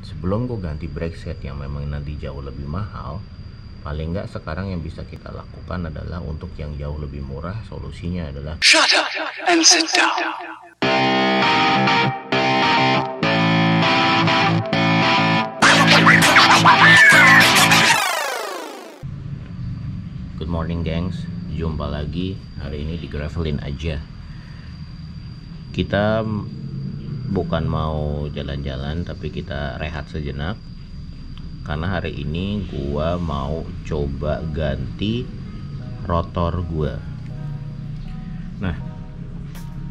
sebelum gue ganti brake set yang memang nanti jauh lebih mahal, paling nggak sekarang yang bisa kita lakukan adalah untuk yang jauh lebih murah, solusinya adalah Shut up and sit down. Good morning gengs, jumpa lagi hari ini di Gravelin aja. Kita bukan mau jalan-jalan, tapi kita rehat sejenak karena hari ini gua mau coba ganti rotor gua. Nah,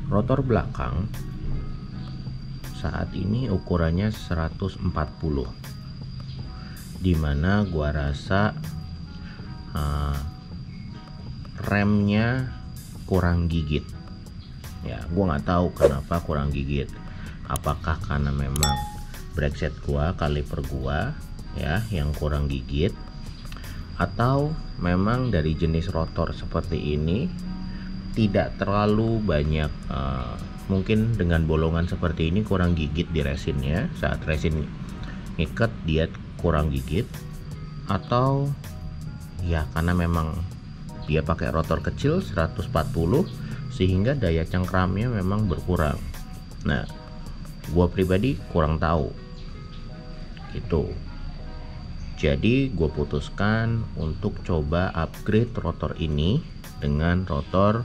rotor belakang saat ini ukurannya 140, dimana gua rasa remnya kurang gigit ya. Gua nggak tahu kenapa kurang gigit, apakah karena memang brake set gua, kaliper gua ya yang kurang gigit, atau memang dari jenis rotor seperti ini tidak terlalu banyak mungkin dengan bolongan seperti ini kurang gigit di resinnya, saat resin ngikat dia kurang gigit, atau ya karena memang dia pakai rotor kecil 140 sehingga daya cengkramnya memang berkurang. Nah, gua pribadi kurang tahu itu. Jadi gue putuskan untuk coba upgrade rotor ini dengan rotor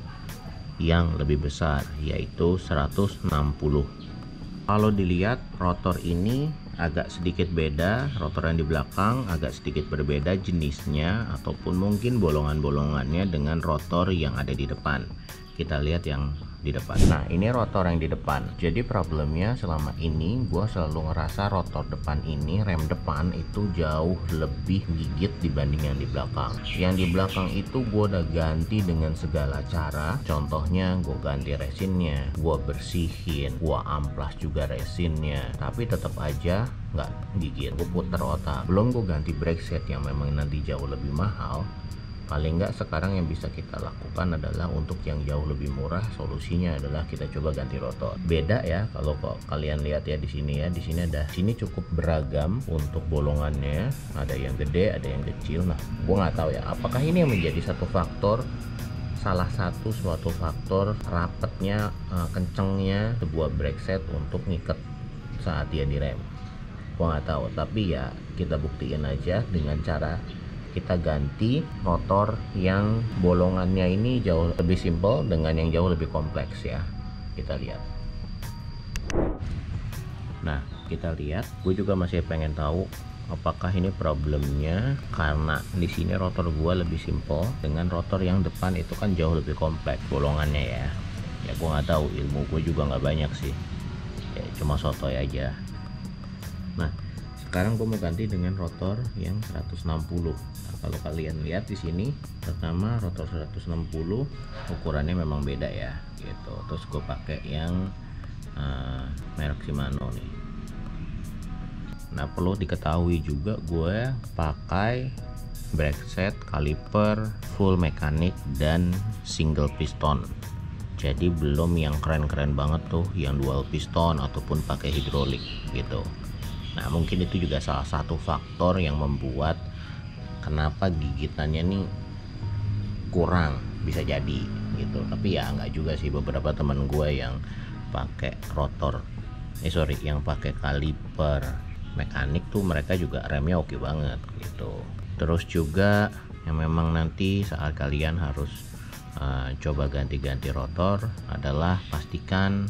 yang lebih besar, yaitu 160. Kalau dilihat rotor ini agak sedikit beda, rotor yang di belakang agak sedikit berbeda jenisnya ataupun mungkin bolongan-bolongannya dengan rotor yang ada di depan. Kita lihat yang di depan. Nah, ini rotor yang di depan. Jadi problemnya selama ini gue selalu ngerasa rotor depan ini, rem depan itu jauh lebih gigit dibanding yang di belakang. Yang di belakang itu gue udah ganti dengan segala cara. Contohnya gue ganti resinnya, gue bersihin, gue amplas juga resinnya, tapi tetap aja nggak gigit. Gue putar otak. Belum gue ganti brake set yang memang nanti jauh lebih mahal, paling nggak sekarang yang bisa kita lakukan adalah untuk yang jauh lebih murah, solusinya adalah kita coba ganti rotor. Beda ya kalau kalian lihat ya di sini ya, di sini cukup beragam untuk bolongannya, ada yang gede, ada yang kecil. Nah, gua nggak tahu ya apakah ini yang menjadi suatu faktor rapetnya, kencengnya sebuah brake set untuk ngikat saat dia direm. Gua nggak tahu, tapi ya kita buktiin aja dengan cara kita ganti rotor yang bolongannya ini jauh lebih simpel dengan yang jauh lebih kompleks ya. Kita lihat. Nah, kita lihat. Gue juga masih pengen tahu apakah ini problemnya karena di sini rotor gue lebih simpel dengan rotor yang depan itu kan jauh lebih kompleks bolongannya ya. Ya gue nggak tahu, ilmu gue juga nggak banyak sih. Ya cuma sotoy aja. Nah, sekarang gue mau ganti dengan rotor yang 160. Nah, kalau kalian lihat di sini, pertama rotor 160 ukurannya memang beda ya, gitu. Terus gue pakai yang merek Shimano nih. Nah, perlu diketahui juga gue pakai brake set, kaliper full mekanik dan single piston. Jadi belum yang keren-keren banget tuh, yang dual piston ataupun pakai hidrolik gitu. Nah, mungkin itu juga salah satu faktor yang membuat kenapa gigitannya nih kurang, bisa jadi gitu. Tapi ya nggak juga sih, beberapa teman gue yang pakai yang pakai kaliper mekanik tuh mereka juga remnya oke banget gitu. Terus juga yang memang nanti saat kalian harus coba ganti-ganti rotor adalah pastikan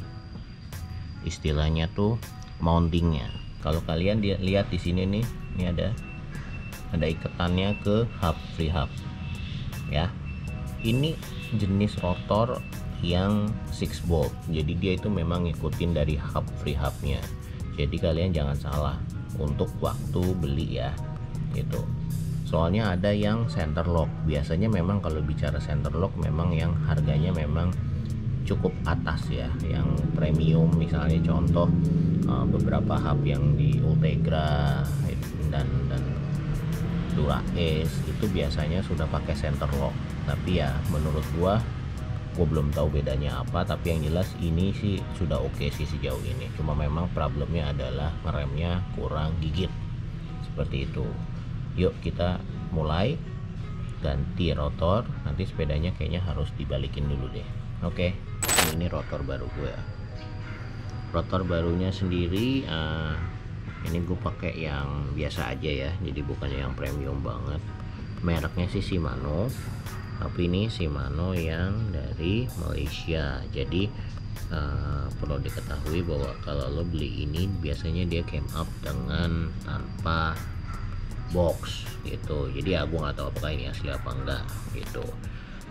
istilahnya tuh mountingnya. Kalau kalian lihat di sini nih, ini ada ikatannya ke hub, free hub ya. Ini jenis rotor yang 6 bolt, jadi dia itu memang ngikutin dari hub, free hubnya. Jadi kalian jangan salah untuk waktu beli ya gitu. Soalnya ada yang center lock. Biasanya memang kalau bicara center lock memang yang harganya memang cukup atas ya, yang premium. Misalnya contoh beberapa hub yang di Ultegra dan Dura Ace itu biasanya sudah pakai center lock. Tapi ya menurut gua Gue belum tahu bedanya apa, tapi yang jelas ini sih sudah oke sih sejauh ini. Cuma memang problemnya adalah ngeremnya kurang gigit seperti itu. Yuk kita mulai ganti rotor. Nanti sepedanya kayaknya harus dibalikin dulu deh. Oke, ini rotor baru gue. Rotor barunya sendiri ini gue pakai yang biasa aja ya, jadi bukannya yang premium banget. Mereknya sih Shimano, tapi ini Shimano yang dari Malaysia. Jadi perlu diketahui bahwa kalau lo beli ini biasanya dia came up dengan tanpa box gitu. Jadi ya gue nggak tahu apakah ini asli apa enggak gitu.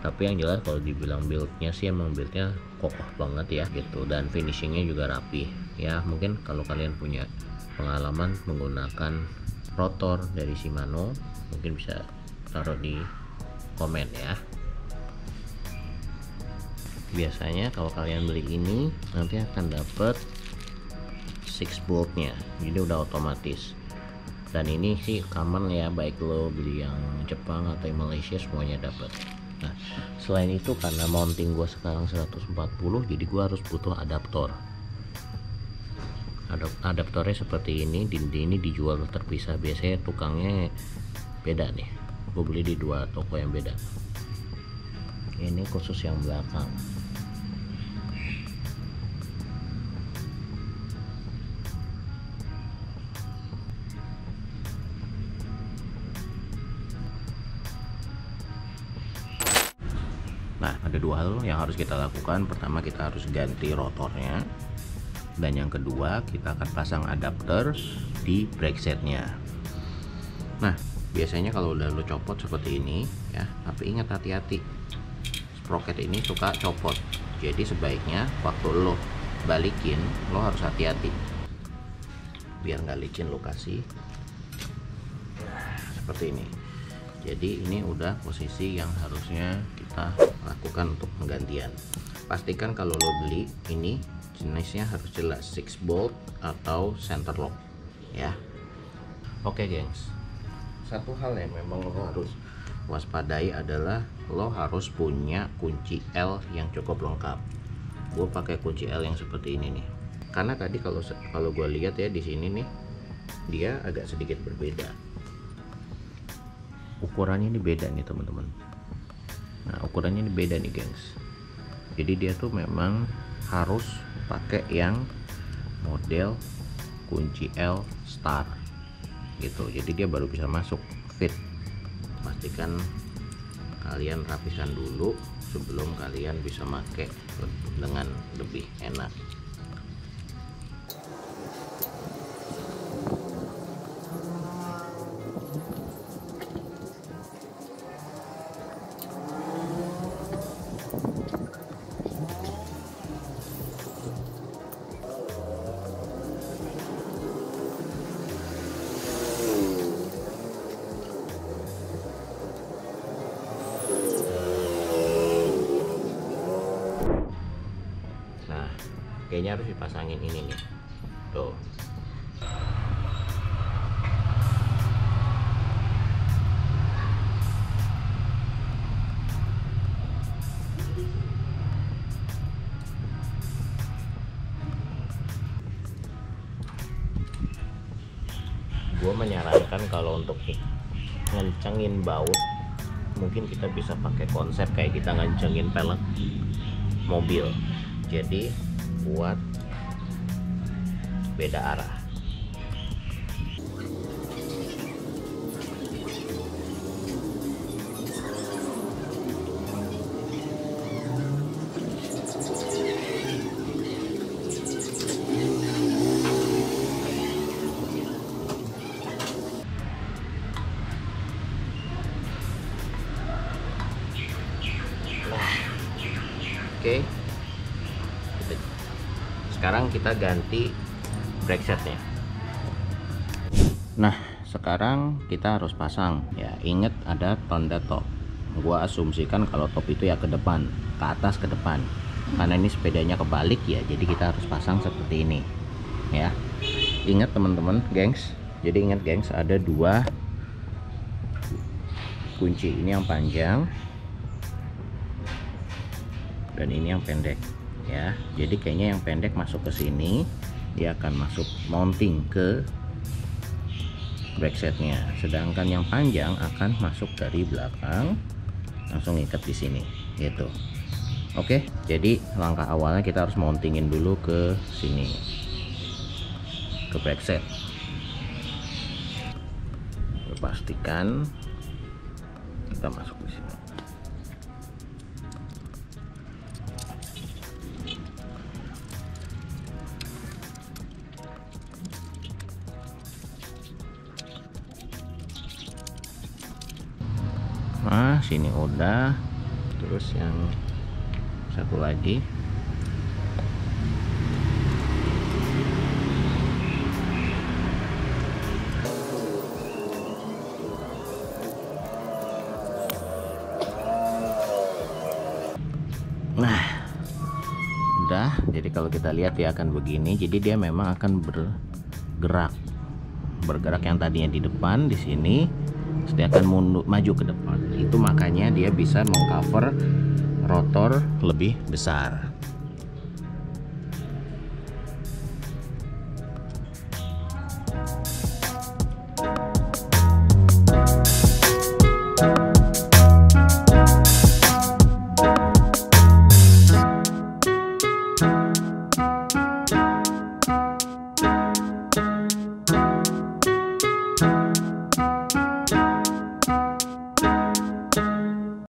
Tapi yang jelas kalau dibilang buildnya sih emang buildnya kokoh banget ya gitu, dan finishingnya juga rapi ya. Mungkin kalau kalian punya pengalaman menggunakan rotor dari Shimano, mungkin bisa taruh di komen ya. Biasanya kalau kalian beli ini nanti akan dapat 6 boltnya, jadi udah otomatis. Dan ini sih common ya, baik lo beli yang Jepang atau yang Malaysia semuanya dapat. Nah, selain itu karena mounting gua sekarang 140, jadi gua harus butuh adaptor. Adaptornya seperti ini, ini dijual terpisah. Biasanya tukangnya beda nih, gue beli di 2 toko yang beda. Ini khusus yang belakang. Nah, ada 2 hal yang harus kita lakukan. Pertama, kita harus ganti rotornya, dan yang kedua kita akan pasang adapter di brake setnya. Nah, biasanya kalau udah lo copot seperti ini ya, tapi ingat hati-hati, sprocket ini suka copot. Jadi sebaiknya waktu lo balikin lo harus hati-hati biar nggak licin lokasi seperti ini. Jadi ini udah posisi yang harusnya kita lakukan untuk penggantian. Pastikan kalau lo beli ini jenisnya harus jelas 6 bolt atau center lock ya. Oke gengs, satu hal yang memang lo harus waspadai adalah lo harus punya kunci L yang cukup lengkap. Gue pakai kunci L yang seperti ini nih, karena tadi kalau gue lihat ya di sini nih dia agak sedikit berbeda. Ukurannya ini beda nih teman-teman. Nah, ukurannya ini beda nih gengs. Jadi dia tuh memang harus pakai yang model kunci L star gitu, jadi dia baru bisa masuk fit. Pastikan kalian rapikan dulu sebelum kalian bisa pakai dengan lebih enak. Kayaknya harus dipasangin ini nih tuh. Gue menyarankan kalau untuk ngencengin baut, mungkin kita bisa pakai konsep kayak kita ngencengin pelek mobil. Jadi buat beda arah. Oke. Sekarang kita ganti brake setnya. Nah, sekarang kita harus pasang ya. Ingat ada tanda top. Gua asumsikan kalau top itu ya ke depan, ke atas ke depan. Karena ini sepedanya kebalik ya, jadi kita harus pasang seperti ini ya. Ingat teman-teman, gengs. Jadi ingat gengs, ada 2 kunci. Ini yang panjang dan ini yang pendek ya. Jadi kayaknya yang pendek masuk ke sini, dia akan masuk mounting ke bracketnya, sedangkan yang panjang akan masuk dari belakang langsung ikat di sini gitu. Oke, jadi langkah awalnya kita harus mountingin dulu ke sini, ke bracket. Pastikan kita masuk di sini. Nah, sini udah. Terus yang satu lagi. Nah, udah. Jadi kalau kita lihat dia akan begini. Jadi dia memang akan bergerak yang tadinya di depan di sini, dia akan maju ke depan. Itu makanya dia bisa mengcover rotor lebih besar.